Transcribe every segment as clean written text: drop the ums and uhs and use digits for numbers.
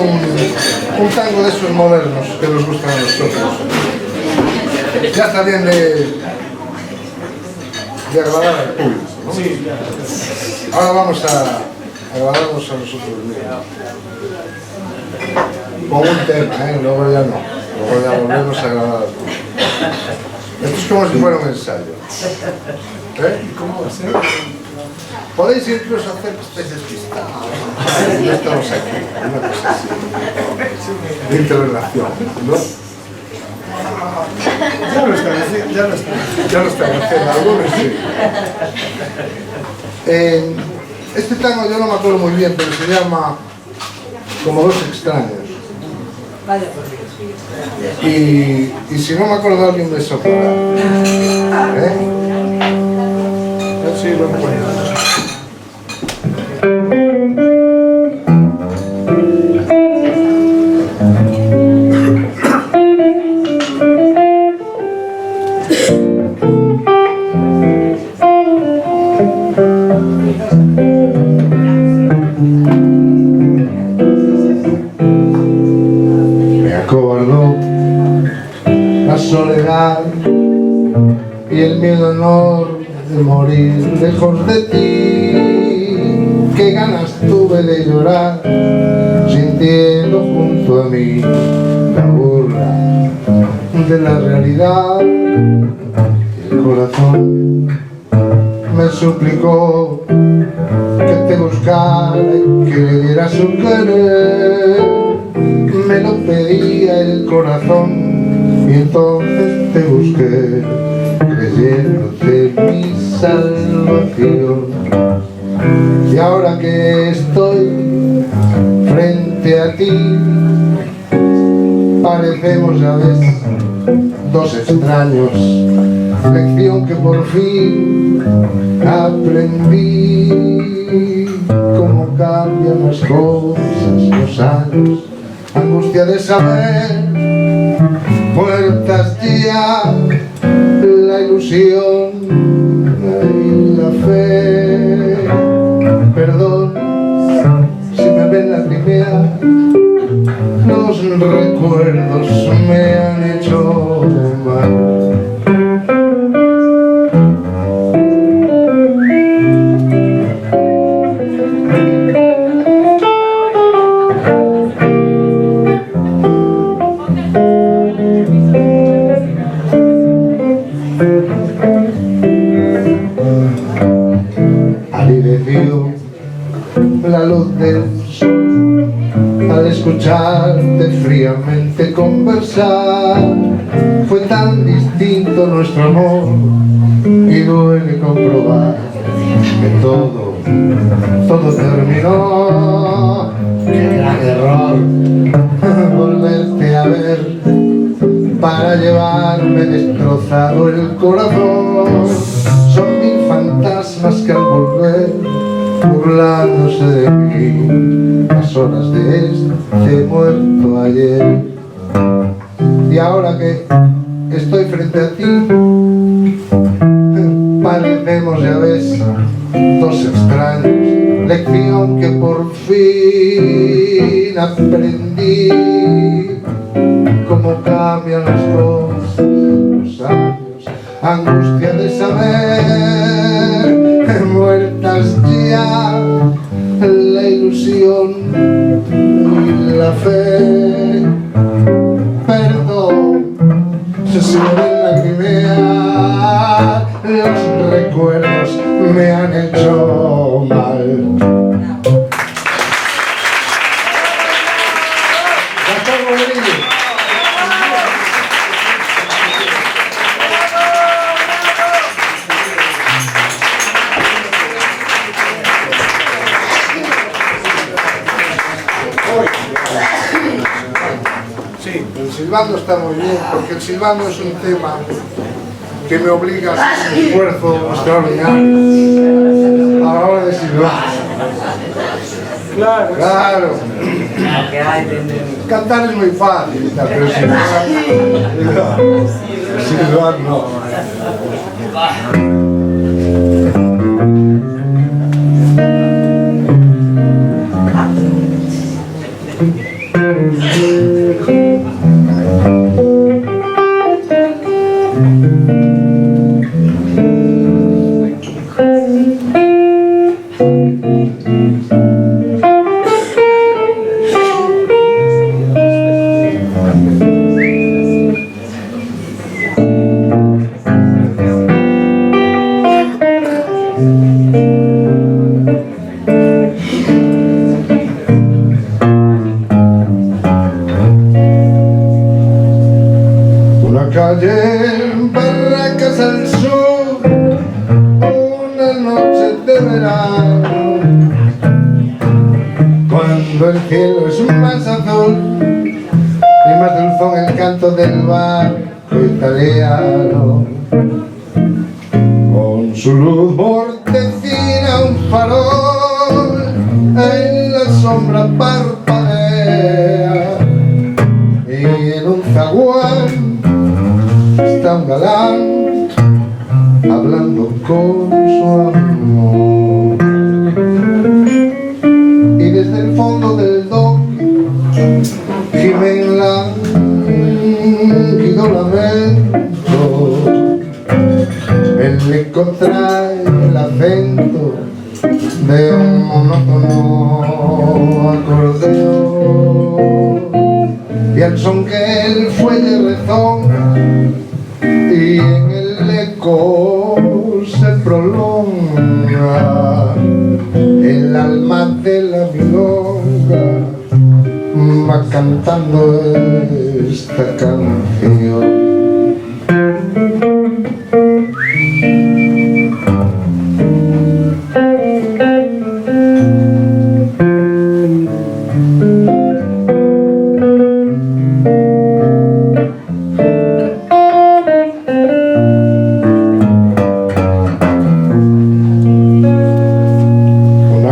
un tango de esos modernos que nos gustan a nosotros. Ya está bien de agradar al público, ¿no? Ahora vamos a agradarnos a nosotros mismos. Con un tema, luego ya no. Luego ya volvemos a agradar al público. Esto es como si fuera un ensayo. ¿Cómo va a ser? Podéis incluso hacer que estéis despistados. Ya estamos aquí, una cosa así. De interrelación, ¿no? Ya lo están haciendo, Ya lo están haciendo, algunos sí. Este tango yo no me acuerdo muy bien, pero se llama Como dos extraños. Y si no me acuerdo, alguien me soplará. Yo sí lo encuentro. Soledad y el miedo enorme de morir lejos de ti. Qué ganas tuve de llorar sintiendo junto a mí la burla de la realidad. El corazón me suplicó que te buscara y que le diera su querer. Me lo pedía el corazón y entonces te busqué, creyéndote mi salvación. Y ahora que estoy frente a ti, parecemos, ya ves, dos extraños. Lección que por fin aprendí. Cómo cambian las cosas, los años, angustia de saber. Muertas ya la ilusión y la fe. Perdón si me ven lagrimear, los recuerdos me han hecho mal. La luz del sol al escucharte fríamente conversar. Fue tan distinto nuestro amor y duele comprobar que todo terminó. Qué gran error volverte a ver para llevarme destrozado el corazón. Son mil fantasmas que al volver burlándose de mí, las horas de este muerto ayer. Y ahora que estoy frente a ti, parecemos, ya ves, dos extraños. Lección que por fin aprendí. Cómo cambian las cosas, los años, angustia de saber. Muertas ya la ilusión y la fe. Perdón si me ven lagrimear, los recuerdos me han hecho mal. Sí, el silbando está muy bien, porque el silbando es un tema que me obliga a hacer un esfuerzo extraordinario a la hora de silbar. Claro. Cantar es muy fácil, pero silbar no. Calle en Barracas al sur, una noche de verano, cuando el cielo es más azul y más dulzón el canto del barco italiano, con su luz mortecina un farol en la sombra parpadea, y en un zaguán está un galán hablando con su amor, y desde el fondo del dock gime un lánguido lamento. El eco trae el acento de un monótono acordeón, y al son que el fuelle rezonga y en el eco se prolonga, el alma de la milonga va cantando esta canción.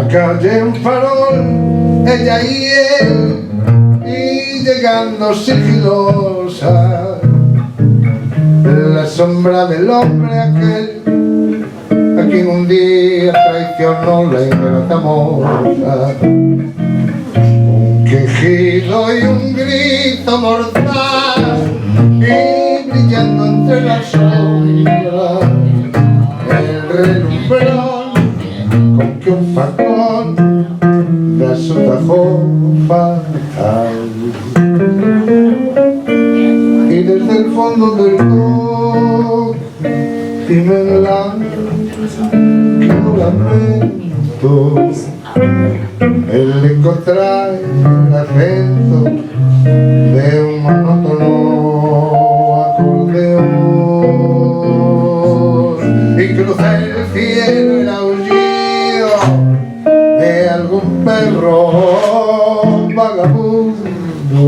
Calle en farol, ella y él, y llegando sigilosa, la sombra del hombre aquel a quien un día traicionó la ingrata moza. Un quejido y un grito mortal, y brillando entre las sombras el relumbrón con que un facón da su tajo fatal, y desde el fondo del dock gime el lánguido lamento. El eco trae el acento de un monótono acordeón, y cruza el cielo el aullido de algún perro vagabundo,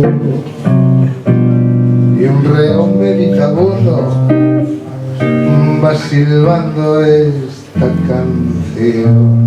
y un reo meditabundo va silbando esta canción.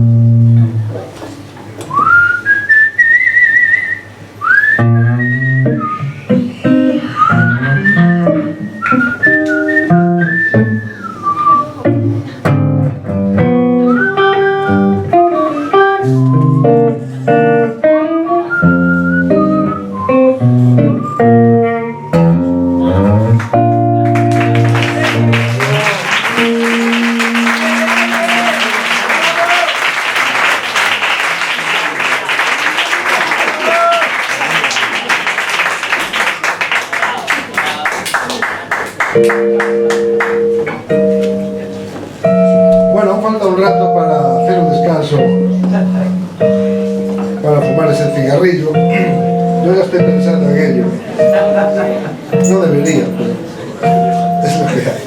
Bueno, falta un rato para hacer un descanso, para fumar ese cigarrillo. Yo ya estoy pensando en ello. No debería, pero es lo que hay.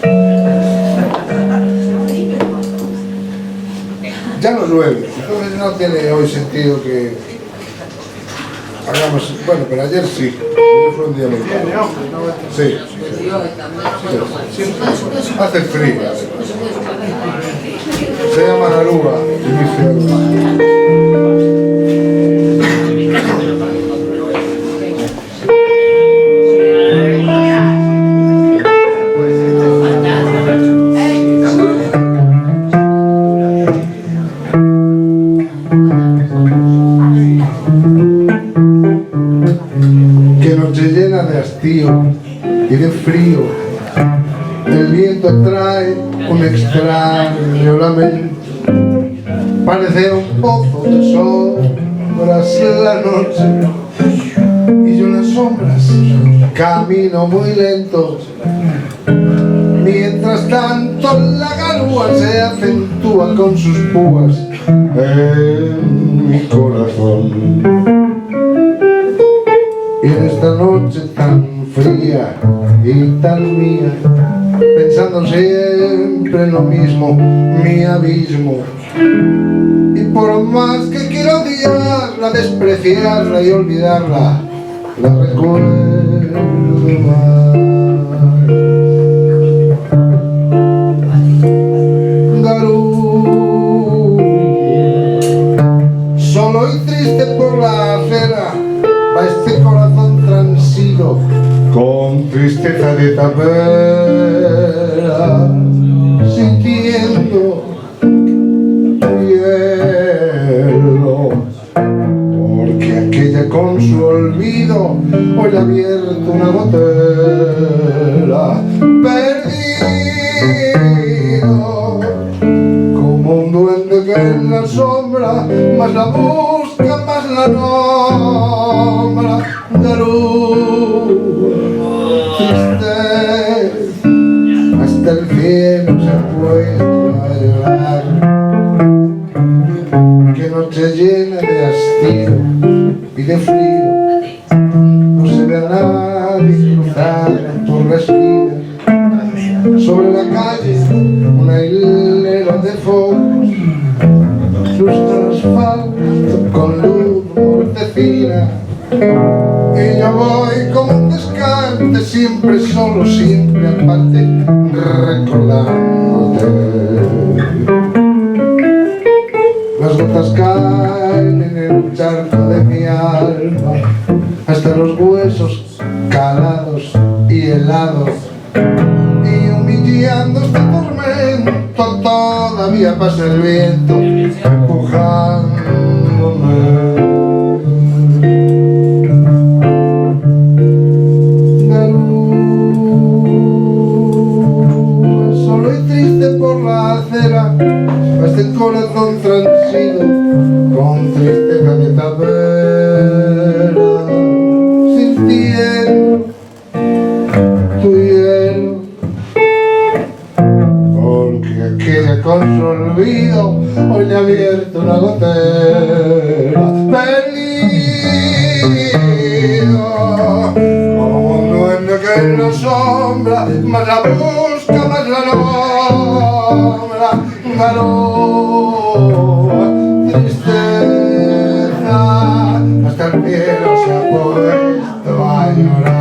Ya los 9, entonces no tiene hoy sentido que hagamos... Bueno, pero ayer sí, ayer fue un día muy malo. Sí, sí. Hace frío. Se llama Narúa, llena de hastío y de frío. El viento trae un extraño lamento. Parece un pozo de sombras en la noche, y yo en las sombras camino muy lento. Mientras tanto la garúa se acentúa con sus púas en mi corazón. Y en esta noche tan fría y tan mía, pensando siempre en lo mismo, mi abismo. Y por más que quiero odiarla, despreciarla y olvidarla, la recuerdo más. Garú, solo y triste por la acera va este corazón transido, con tristeza de tapera, sintiendo hielo, porque aquella con su olvido hoy ha abierto una gotera. Perdido como un duende que en la sombra más la busca, más la nombra. Garú, triste, hasta el cielo se ha puesto a llorar. Qué noche llena de hastío y de frío, no se ve a nadie cruzar por la esquina. Sobre la calle una hilera de focos frustra el asfalto con luz mortecina. Y yo voy como un descarte, siempre solo, siempre aparte, recordándote. Las gotas caen en el charco de mi alma, hasta los huesos calados y helados. Y humillando este tormento todavía pasa el viento empujándome. Hasta el corazón transido con tristeza de tapera, sintiendo tu hielo, porque aquella con su olvido hoy le ha abierto una gotera. Perdido como un duende que en la sombra más la busca, más la nombra. Garú, tristeza, hasta el cielo se ha puesto a llorar.